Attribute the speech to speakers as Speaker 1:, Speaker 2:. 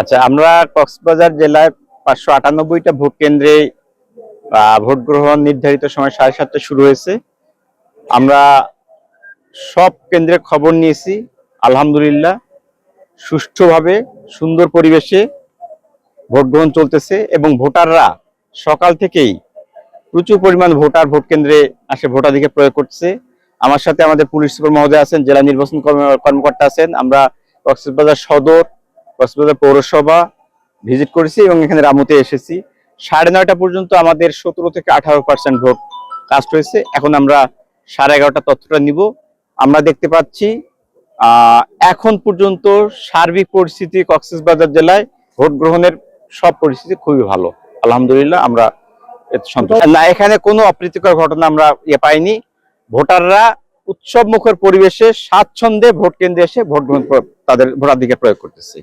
Speaker 1: আচ্ছা, আমরা কক্সবাজার জেলায় 598টা ভোট কেন্দ্রে ভোট গ্রহণ নির্ধারিত সময় 7:30টায় শুরু হয়েছে। আমরা সব কেন্দ্রের খবর নিয়েছি। আলহামদুলিল্লাহ সুষ্ঠুভাবে সুন্দর পরিবেশে ভোট গ্রহণ চলতেছে এবং ভোটাররা সকাল থেকেই প্রচুর পরিমাণ ভোট কেন্দ্রে আসে ভোটাধিকার প্রয়োগ করছে। আমার সাথে আমাদের পুলিশ সুপার মহোদয় আছেন, জেলা নির্বাচন কর্মকর্তা আছেন। আমরা কক্সবাজার সদর, কক্সবাজার পৌরসভা ভিজিট করেছি এবং এখানে রামুতে এসেছি। 9:30টা পর্যন্ত আমাদের 17 থেকে 18% ভোট কাস্ট হয়েছে। এখন আমরা 11:30 তথ্যটা নিব। আমরা দেখতে পাচ্ছি এখন পর্যন্ত সার্বিক পরিস্থিতি কক্সবাজার জেলায় ভোট গ্রহণের সব পরিস্থিতি খুবই ভালো। আলহামদুলিল্লাহ আমরা সন্তুষ্ট না। এখানে কোনো অপ্রীতিকর ঘটনা আমরা পাইনি। ভোটাররা উৎসব মুখর পরিবেশে স্বাচ্ছন্দ্যে ভোট কেন্দ্রে এসে ভোট গ্রহণ তাদের ভোটাধিকার প্রয়োগ করতেছে।